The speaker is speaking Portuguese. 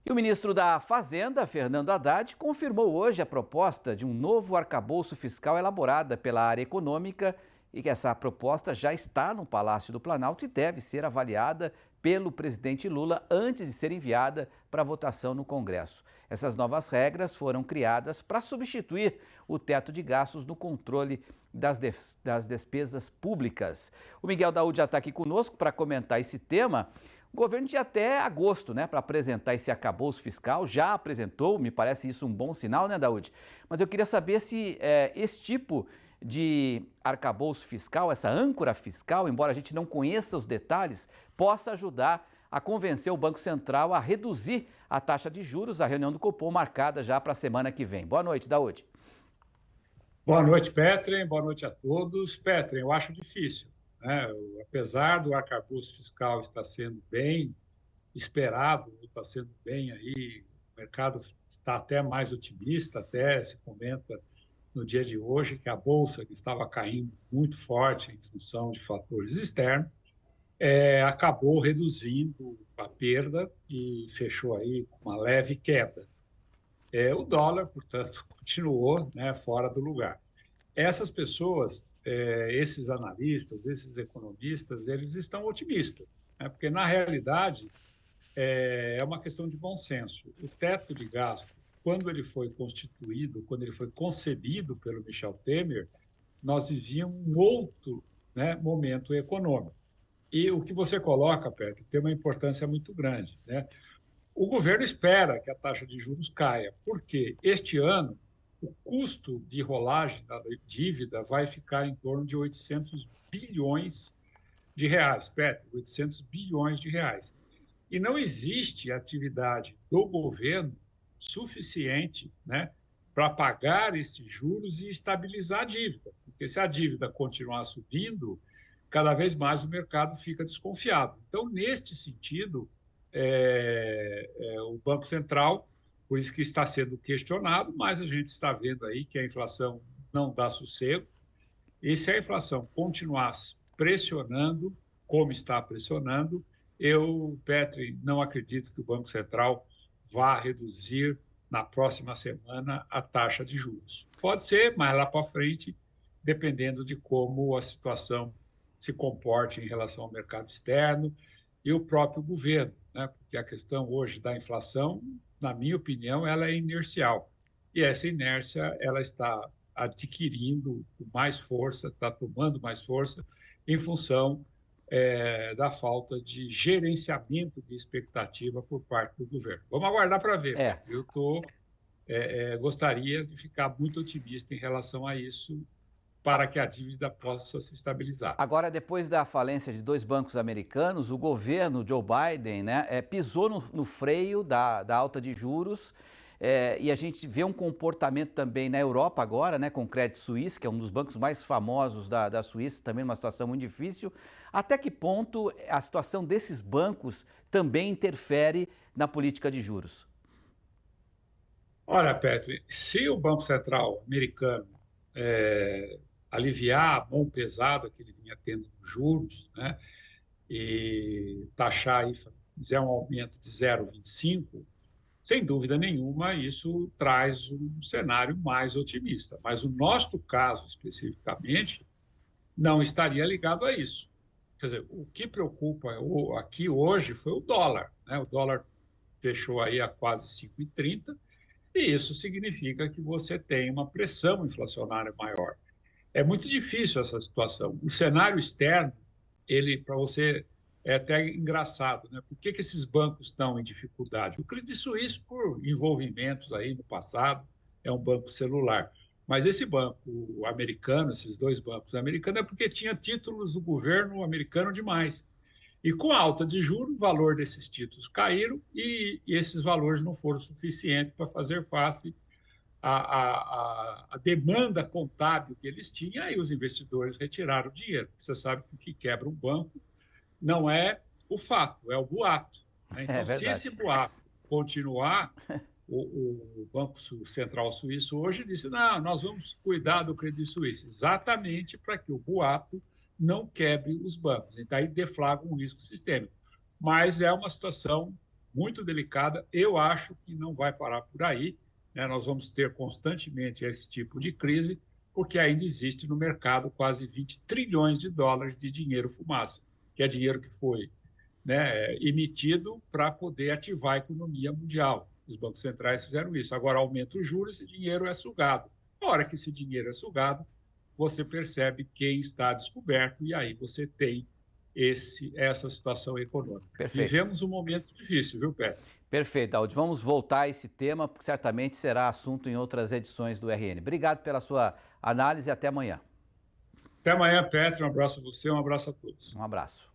E o ministro da Fazenda, Fernando Haddad, confirmou hoje a proposta de um novo arcabouço fiscal elaborada pela área econômica e que essa proposta já está no Palácio do Planalto e deve ser avaliada pelo presidente Lula antes de ser enviada para votação no Congresso. Essas novas regras foram criadas para substituir o teto de gastos no controle das despesas públicas. O Miguel Daúde já está aqui conosco para comentar esse tema. O governo tinha até agosto, para apresentar esse arcabouço fiscal, já apresentou, me parece isso um bom sinal, Daúde? Mas eu queria saber se esse tipo de arcabouço fiscal, essa âncora fiscal, embora a gente não conheça os detalhes, possa ajudar a convencer o Banco Central a reduzir a taxa de juros, a reunião do Copom marcada já para a semana que vem. Boa noite, Daúde. Boa noite, Petren. Boa noite a todos. Petren, eu acho difícil, né? Apesar do arcabouço fiscal estar sendo bem esperado, está sendo bem aí, o mercado está até mais otimista, até se comenta no dia de hoje que a Bolsa, que estava caindo muito forte em função de fatores externos, acabou reduzindo a perda e fechou aí com uma leve queda. O dólar, portanto, continuou, né, fora do lugar. Essas pessoas, esses analistas, esses economistas, eles estão otimistas, né, porque, na realidade, é uma questão de bom senso. O teto de gasto, quando ele foi constituído, quando ele foi concebido pelo Michel Temer, nós vivíamos um outro, né, momento econômico. E o que você coloca, Pedro, tem uma importância muito grande, né? O governo espera que a taxa de juros caia, porque este ano o custo de rolagem da dívida vai ficar em torno de 800 bilhões de reais, Pedro, 800 bilhões de reais. E não existe atividade do governo suficiente, né, para pagar esses juros e estabilizar a dívida. Porque se a dívida continuar subindo, cada vez mais o mercado fica desconfiado. Então, neste sentido, o Banco Central, por isso que está sendo questionado, mas a gente está vendo aí que a inflação não dá sossego. E se a inflação continuar pressionando, como está pressionando, eu, Petri, não acredito que o Banco Central vá reduzir na próxima semana a taxa de juros. Pode ser, mas lá para frente, dependendo de como a situação se comporte em relação ao mercado externo e o próprio governo, né? Porque a questão hoje da inflação, na minha opinião, ela é inercial. E essa inércia ela está adquirindo mais força, está tomando mais força em função da falta de gerenciamento de expectativa por parte do governo. Vamos aguardar para ver. Eu gostaria de ficar muito otimista em relação a isso, para que a dívida possa se estabilizar. Agora, depois da falência de dois bancos americanos, o governo Joe Biden, pisou no freio da alta de juros. E a gente vê um comportamento também na Europa agora, com o Credit Suisse, que é um dos bancos mais famosos da Suíça, também numa situação muito difícil. Até que ponto a situação desses bancos também interfere na política de juros? Olha, Petri, se o Banco Central americano aliviar a mão pesada que ele vinha tendo nos juros, né, e taxar aí, fizer um aumento de 0,25, sem dúvida nenhuma, isso traz um cenário mais otimista. Mas o nosso caso, especificamente, não estaria ligado a isso. Quer dizer, o que preocupa aqui hoje foi o dólar, né? O dólar fechou aí a quase 5,30, e isso significa que você tem uma pressão inflacionária maior. É muito difícil essa situação. O cenário externo, para você, é até engraçado, né? Por que esses bancos estão em dificuldade? O Credit Suisse, por envolvimentos aí no passado, é um banco celular. Mas esse banco americano, esses dois bancos americanos, é porque tinha títulos do governo americano demais. E com a alta de juros, o valor desses títulos caíram e esses valores não foram suficientes para fazer face à demanda contábil que eles tinham, aí os investidores retiraram o dinheiro. Você sabe que o que quebra um banco não é o fato, é o boato, né? Então, se esse boato continuar, o Banco Central Suíço hoje disse, não, nós vamos cuidar do Credit Suisse, exatamente para que o boato não quebre os bancos. Então, aí deflagra um risco sistêmico. Mas é uma situação muito delicada. Eu acho que não vai parar por aí, né? Nós vamos ter constantemente esse tipo de crise, porque ainda existe no mercado quase 20 trilhões de dólares de dinheiro fumaça, que é dinheiro que foi, né, emitido para poder ativar a economia mundial. Os bancos centrais fizeram isso. Agora aumenta os juros, esse dinheiro é sugado. Na hora que esse dinheiro é sugado, você percebe quem está descoberto e aí você tem essa situação econômica. Perfeito. Vivemos um momento difícil, viu, Pedro? Perfeito, Aldi. Vamos voltar a esse tema, porque certamente será assunto em outras edições do RN. Obrigado pela sua análise e até amanhã. Até amanhã, Petro. Um abraço a você, um abraço a todos. Um abraço.